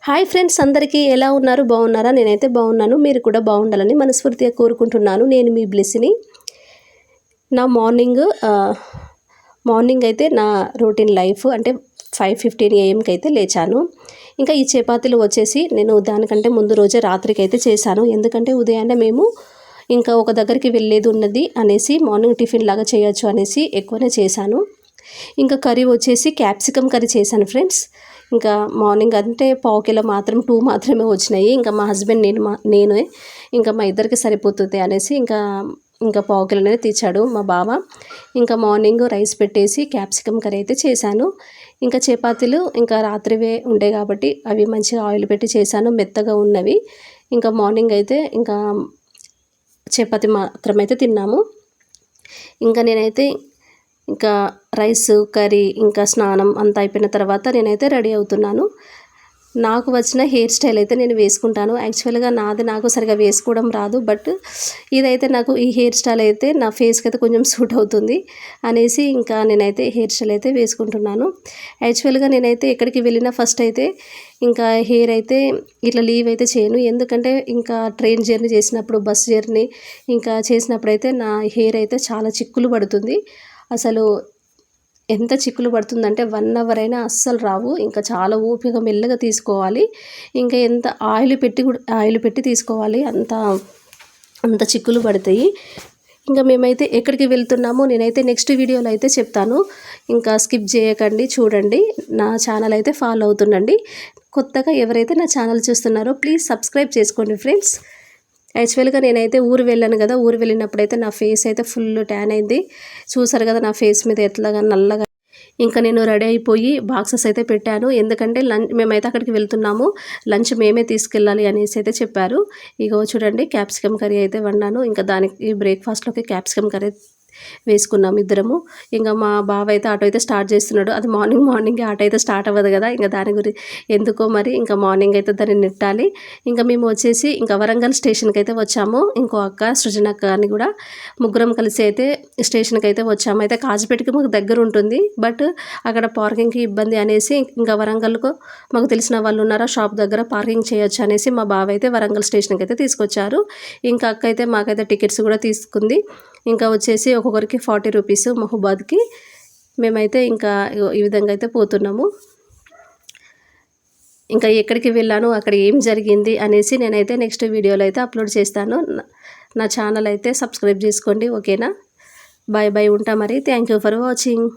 Hi friends, అందరికీ ఎలా ఉన్నారు? బాగున్నారా? నేనైతే బాగున్నాను. మీరు కూడా బాగుండాలని మనస్ఫూర్తిగా కోరుకుంటున్నాను. నేను మీ బ్లెస్సిని. నా మార్నింగ్ అయితే నా రొటీన్ లైఫ్ అంటే 5:15 AM అయితే లేచాను. ఇంకా ఈ చపాతీలు వచ్చేసి నేను దానికంటే ముందు రోజే రాత్రికి అయితే చేశాను. ఎందుకంటే ఉదయాన్నే మేము ఇంకా ఒక దగ్గరికి వెళ్ళేది ఉన్నది అనేసి మార్నింగ్ టిఫిన్ లాగా చేయొచ్చు అనేసి ఎక్కువనే చేశాను. ఇంకా కర్రీ వచ్చేసి క్యాప్సికమ్ కర్రీ చేశాను ఫ్రెండ్స్. ఇంకా మార్నింగ్ అంటే పావు కిలో మాత్రం 2 మాత్రమే వచ్చినాయి. ఇంకా మా హస్బెండ్ నేనే ఇంకా మా ఇద్దరికి సరిపోతుంది అనేసి ఇంకా పావు కిలోనే తెచ్చాడు మా బావ. ఇంకా మార్నింగ్ రైస్ పెట్టేసి క్యాప్సికమ్ కర్రీ అయితే చేశాను. ఇంకా చపాతీలు ఇంకా రాత్రివే ఉండే కాబట్టి అవి మంచిగా ఆయిల్ పెట్టి చేశాను, మెత్తగా ఉన్నవి. ఇంకా మార్నింగ్ అయితే ఇంకా చపాతీ మాత్రమైతే తిన్నాము. ఇంకా నేనైతే ఇంకా రైస్ కర్రీ ఇంకా స్నానం అంతా అయిపోయిన తర్వాత నేనైతే రెడీ అవుతున్నాను. నాకు వచ్చిన హెయిర్ స్టైల్ అయితే నేను వేసుకుంటాను. యాక్చువల్గా నాకు సరిగా వేసుకోవడం రాదు. బట్ ఇదైతే నాకు ఈ హెయిర్ స్టైల్ అయితే నా ఫేస్కి అయితే కొంచెం సూట్ అవుతుంది అనేసి ఇంకా నేనైతే హెయిర్ స్టైల్ అయితే వేసుకుంటున్నాను. యాక్చువల్గా నేనైతే ఎక్కడికి వెళ్ళినా ఫస్ట్ అయితే ఇంకా హెయిర్ అయితే ఇట్లా లీవ్ అయితే చేయను. ఎందుకంటే ఇంకా ట్రైన్ జర్నీ చేసినప్పుడు, బస్ జర్నీ ఇంకా చేసినప్పుడు అయితే నా హెయిర్ అయితే చాలా చిక్కులు పడుతుంది. అసలు ఎంత చిక్కులు పడుతుందంటే 1 అవర్ అయినా అస్సలు రావు. ఇంకా చాలా ఓపిక మెల్లగా తీసుకోవాలి. ఇంకా ఎంత ఆయిల్ పెట్టి తీసుకోవాలి, అంత చిక్కులు పడతాయి. ఇంకా మేమైతే ఎక్కడికి వెళ్తున్నామో నేనైతే నెక్స్ట్ వీడియోలో అయితే చెప్తాను. ఇంకా స్కిప్ చేయకండి, చూడండి. నా ఛానల్ అయితే ఫాలో అవుతుండండి. కొత్తగా ఎవరైతే నా ఛానల్ చూస్తున్నారో ప్లీజ్ సబ్స్క్రైబ్ చేసుకోండి ఫ్రెండ్స్. యాక్చువల్గా నేనైతే ఊరు వెళ్ళాను కదా, ఊరు వెళ్ళినప్పుడైతే నా ఫేస్ అయితే ఫుల్ ట్యాన్ అయింది. చూసారు కదా నా ఫేస్ మీద ఎట్లాగా నల్లగా. ఇంకా నేను రెడీ అయిపోయి బాక్సెస్ అయితే పెట్టాను. ఎందుకంటే మేమైతే అక్కడికి వెళ్తున్నాము, లంచ్ మేమే తీసుకెళ్ళాలి అనేసి అయితే చెప్పారు. ఇగో చూడండి, క్యాప్సికమ్ కర్రీ అయితే వండాను. ఇంకా దానికి బ్రేక్ఫాస్ట్లోకి క్యాప్సికమ్ కర్రీ వేసుకున్నాము ఇద్దరము. ఇంకా మా బావ అయితే ఆటో అయితే స్టార్ట్ చేస్తున్నాడు. అది మార్నింగ్ ఆటో అయితే స్టార్ట్ అవ్వదు కదా, ఇంకా దాని గురించి ఎందుకో మరి ఇంకా మార్నింగ్ అయితే దాన్ని నెట్టాలి. ఇంకా మేము వచ్చేసి ఇంకా వరంగల్ స్టేషన్కి అయితే వచ్చాము. ఇంకో అక్క సృజనక్క అని కూడా ముగ్గురం కలిసి అయితే స్టేషన్కి అయితే వచ్చాము. అయితే కాజుపేటకి మాకు దగ్గర ఉంటుంది, బట్ అక్కడ పార్కింగ్కి ఇబ్బంది అనేసి ఇంకా వరంగల్కు మాకు తెలిసిన వాళ్ళు ఉన్నారా, షాప్ దగ్గర పార్కింగ్ చేయొచ్చు అనేసి మా బావ అయితే వరంగల్ స్టేషన్కి అయితే తీసుకొచ్చారు. ఇంకా అక్క అయితే మాకైతే టికెట్స్ కూడా తీసుకుంది. ఇంకా వచ్చేసి ఒక్కొక్కరికి 40 రూపీస్ మహబూబాద్కి. మేమైతే ఇంకా ఈ విధంగా అయితే పోతున్నాము. ఇంకా ఎక్కడికి వెళ్ళాను, అక్కడ ఏం జరిగింది అనేసి నేనైతే నెక్స్ట్ వీడియోలో అయితే అప్లోడ్ చేస్తాను. నా ఛానల్ అయితే సబ్స్క్రైబ్ చేసుకోండి, ఓకేనా? బాయ్ బాయ్, ఉంటా మరి. Thank you for watching.